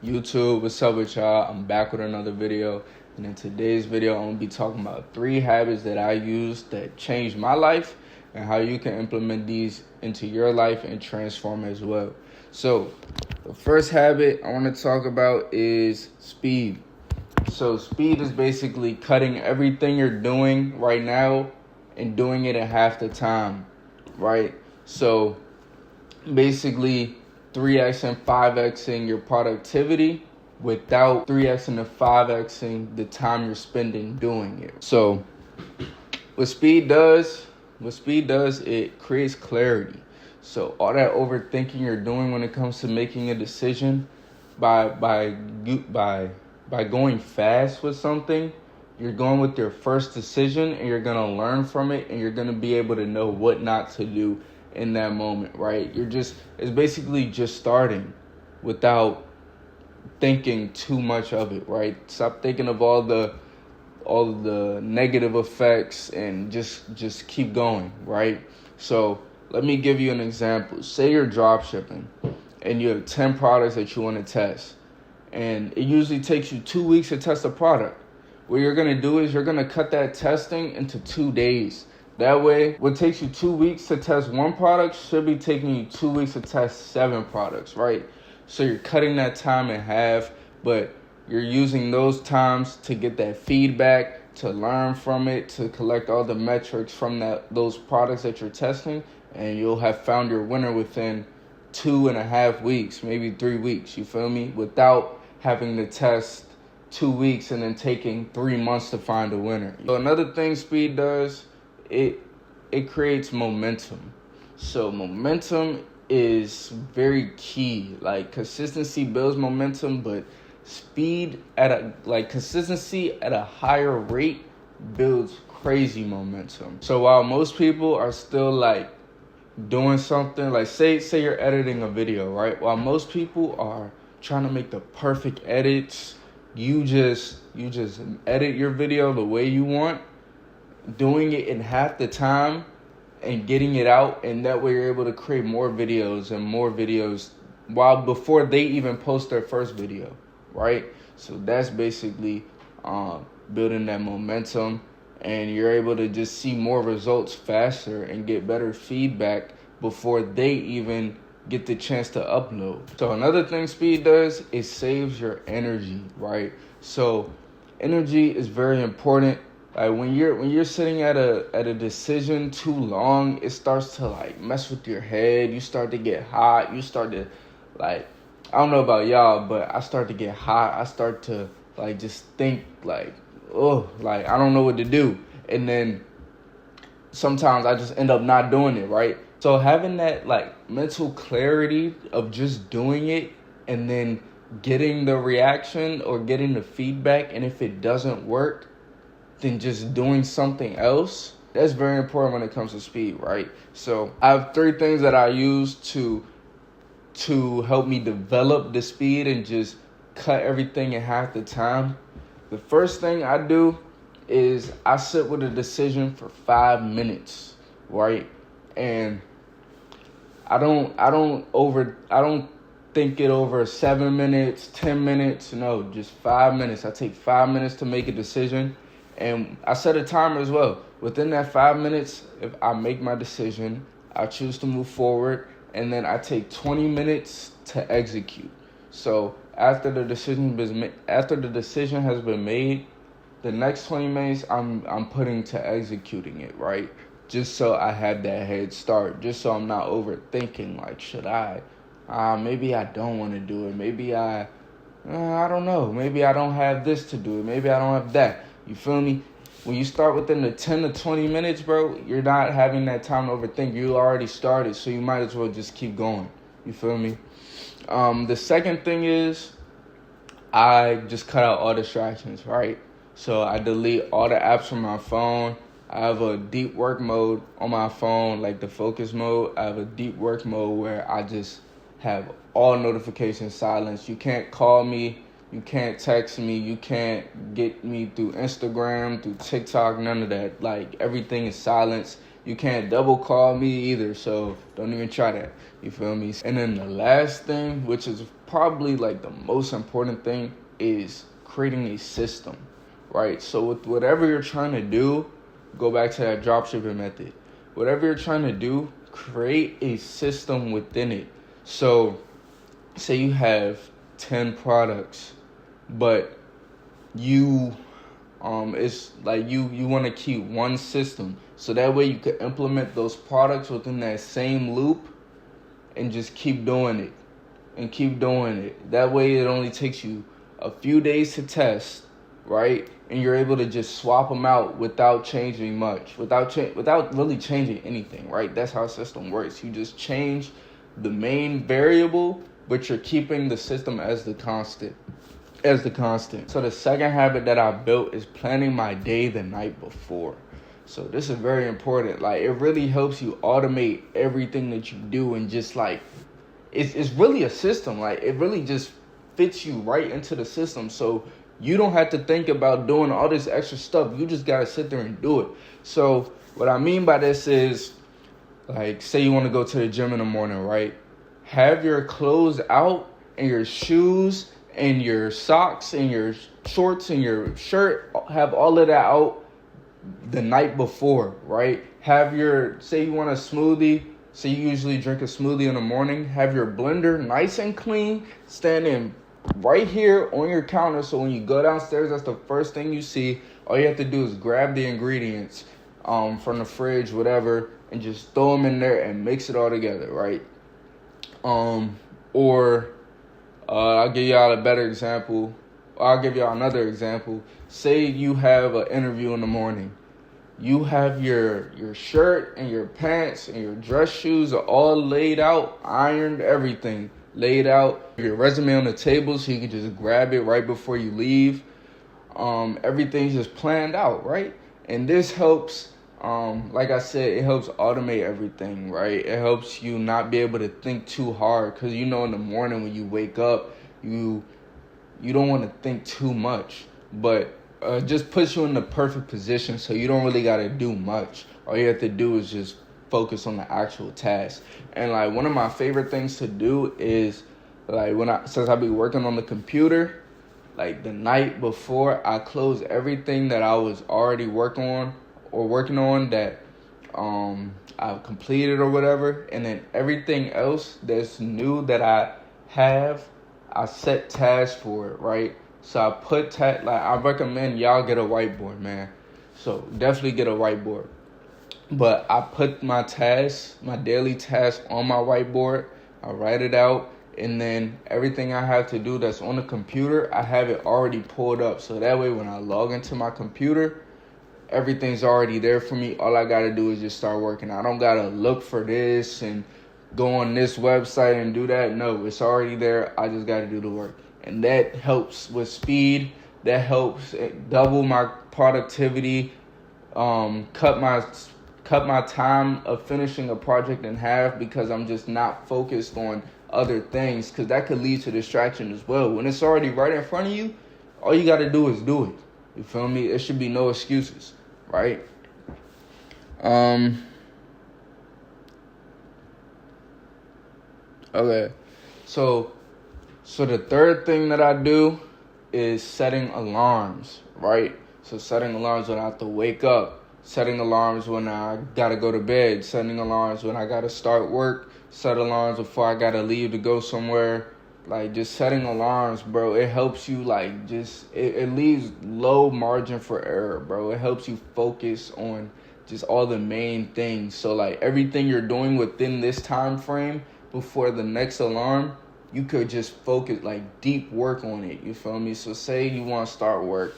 YouTube, what's up with y'all? I'm back with another video, and in today's video I'm gonna be talking about 3 habits that I use that changed my life and how you can implement these into your life and transform as well. So the first habit I want to talk about is speed. So speed is basically cutting everything you're doing right now and doing it in half the time, right? So basically 3x and 5xing your productivity without 3x and 5xing the time you're spending doing it. So what speed does, it creates clarity. So all that overthinking you're doing when it comes to making a decision, by going fast with something, you're going with your first decision and you're gonna learn from it and you're gonna be able to know what not to do in that moment, right? It's basically just starting without thinking too much of it, right? Stop thinking of all the negative effects and just keep going, right? So let me give you an example. Say you're drop shipping and you have 10 products that you want to test, and it usually takes you 2 weeks to test a product. What you're gonna do is you're gonna cut that testing into 2 days. That way, what takes you 2 weeks to test one product should be taking you 2 weeks to test 7 products, right? So you're cutting that time in half, but you're using those times to get that feedback, to learn from it, to collect all the metrics from those products that you're testing, and you'll have found your winner within 2.5 weeks, maybe 3 weeks, you feel me? Without having to test 2 weeks and then taking 3 months to find a winner. So another thing speed does, it creates momentum. So momentum is very key. Like, consistency builds momentum, but consistency at a higher rate builds crazy momentum. So while most people are still like doing something, like say you're editing a video, right? While most people are trying to make the perfect edits, you just edit your video the way you want, doing it in half the time and getting it out, and that way you're able to create more videos before they even post their first video, right? So that's basically building that momentum, and you're able to just see more results faster and get better feedback before they even get the chance to upload. So another thing speed does, it saves your energy, right? So energy is very important. Like when you're sitting at a decision too long, it starts to like mess with your head. You start to get hot. You start to like, I don't know about y'all, but I start to get hot. I start to like just think like, oh, like I don't know what to do. And then sometimes I just end up not doing it, right? So having that like mental clarity of just doing it and then getting the reaction or getting the feedback, and if it doesn't work, then just doing something else, that's very important when it comes to speed, right? So I have 3 things that I use to help me develop the speed and just cut everything in half the time. The first thing I do is I sit with a decision for 5 minutes, right? And I don't think it over 7 minutes, 10 minutes, no, just 5 minutes. I take 5 minutes to make a decision. And I set a timer as well. Within that 5 minutes, if I make my decision, I choose to move forward, and then I take 20 minutes to execute. So after the decision has been made, the next 20 minutes I'm putting to executing it, right? Just so I have that head start, just so I'm not overthinking, like, should I? Maybe I don't want to do it. Maybe I don't know. Maybe I don't have this to do it. Maybe I don't have that. You feel me? When you start within the 10 to 20 minutes, bro, you're not having that time to overthink. You already started, so you might as well just keep going. You feel me? The second thing is I just cut out all distractions, right? So I delete all the apps from my phone. I have a deep work mode on my phone, like the focus mode. I have a deep work mode where I just have all notifications silenced. You can't call me. You can't text me. You can't get me through Instagram, through TikTok, none of that. Like, everything is silenced. You can't double call me either, so don't even try that. You feel me? And then the last thing, which is probably like the most important thing is creating a system, right? So with whatever you're trying to do, go back to that dropshipping method. Whatever you're trying to do, create a system within it. So say you have 10 products, but you it's like you want to keep one system, so that way you could implement those products within that same loop and just keep doing it and keep doing it. That way it only takes you a few days to test, right? And you're able to just swap them out without changing much, without really changing anything, right? That's how a system works. You just change the main variable, but you're keeping the system as the constant. So the second habit that I built is planning my day the night before. So this is very important. Like, it really helps you automate everything that you do, and just like it's really a system. Like, it really just fits you right into the system. So you don't have to think about doing all this extra stuff. You just gotta sit there and do it. So what I mean by this is, like, say you want to go to the gym in the morning, right? Have your clothes out and your shoes and your socks and your shorts and your shirt, have all of that out the night before, right? Say you want a smoothie, say you usually drink a smoothie in the morning, have your blender nice and clean, standing right here on your counter, so when you go downstairs, that's the first thing you see. All you have to do is grab the ingredients from the fridge, whatever, and just throw them in there and mix it all together, right? I'll give y'all a better example. I'll give y'all another example. Say you have an interview in the morning. You have your shirt and your pants and your dress shoes are all laid out, ironed, everything laid out. Your resume on the table, so you can just grab it right before you leave. Everything's just planned out, right? And this helps, like I said, it helps automate everything, right? It helps you not be able to think too hard, because in the morning when you wake up, you don't want to think too much, but just puts you in the perfect position, so you don't really got to do much. All you have to do is just focus on the actual task. And like, one of my favorite things to do is, like, since I be working on the computer, like the night before, I close everything that I was already working on that I've completed or whatever, and then everything else that's new that I have, I set tasks for it, right? So I put I recommend y'all get a whiteboard, man. So definitely get a whiteboard. But I put my daily tasks on my whiteboard. I write it out, and then everything I have to do that's on the computer, I have it already pulled up. So that way when I log into my computer, everything's already there for me. All I gotta do is just start working. I don't gotta look for this and go on this website and do that. No, it's already there. I just gotta do the work. And that helps with speed. That helps double my productivity, cut my time of finishing a project in half, because I'm just not focused on other things, because that could lead to distraction as well. When it's already right in front of you, all you gotta do is do it. You feel me? There should be no excuses, right? Okay. So the third thing that I do is setting alarms, right? So setting alarms when I have to wake up, setting alarms when I gotta go to bed, setting alarms when I gotta start work, set alarms before I gotta leave to go somewhere. Like, just setting alarms, bro, it helps you, like, it leaves low margin for error, bro. It helps you focus on just all the main things. So, like, everything you're doing within this time frame before the next alarm, you could just focus, like, deep work on it, you feel me? So say you want to start work,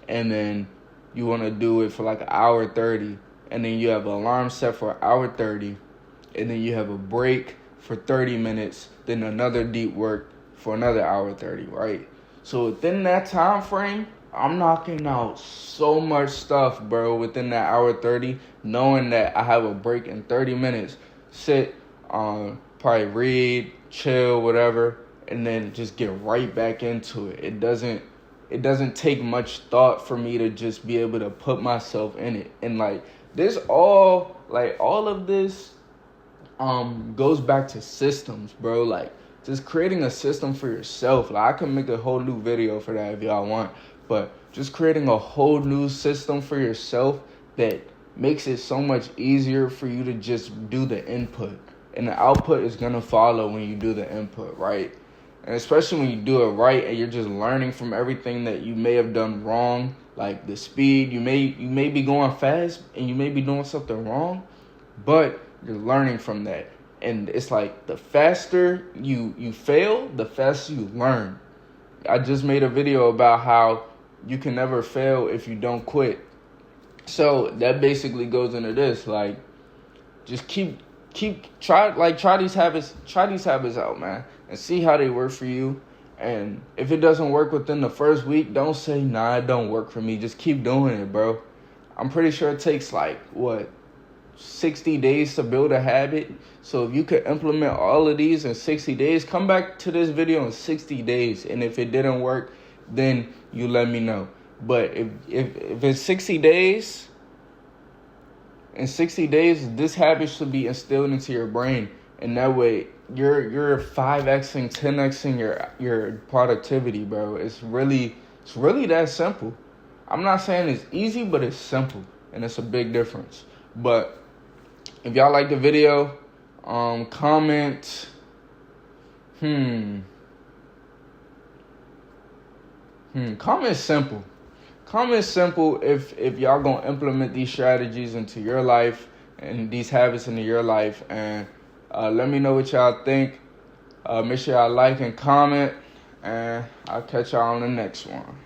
and then you want to do it for like an hour 30, and then you have an alarm set for an hour 30, and then you have a break for 30 minutes, then another deep work for another hour 30, right? So within that time frame, I'm knocking out so much stuff, bro, within that hour 30, knowing that I have a break in 30 minutes. Sit, probably read, chill, whatever, and then just get right back into it. It doesn't take much thought for me to just be able to put myself in it. And like, all of this goes back to systems, bro. Like, just creating a system for yourself. Like, I can make a whole new video for that if y'all want, but just creating a whole new system for yourself that makes it so much easier for you to just do the input, and the output is gonna follow when you do the input, right? And especially when you do it right and you're just learning from everything that you may have done wrong, like the speed. You may be going fast and you may be doing something wrong, but you're learning from that. And it's like the faster you fail, the faster you learn. I just made a video about how you can never fail if you don't quit. So that basically goes into this, like, just try these habits out, man, and see how they work for you. And if it doesn't work within the first week, don't say, nah, it don't work for me. Just keep doing it, bro. I'm pretty sure it takes 60 days to build a habit. So if you could implement all of these in 60 days, come back to this video in 60 days. And if it didn't work, then you let me know. But if it's 60 days, in 60 days, this habit should be instilled into your brain. And that way, you're 5xing, 10xing your productivity, bro. It's really that simple. I'm not saying it's easy, but it's simple. And it's a big difference. But if y'all like the video, comment. Comment simple. Comment simple if y'all gonna implement these strategies into your life and these habits into your life, and let me know what y'all think. Make sure y'all like and comment, and I'll catch y'all on the next one.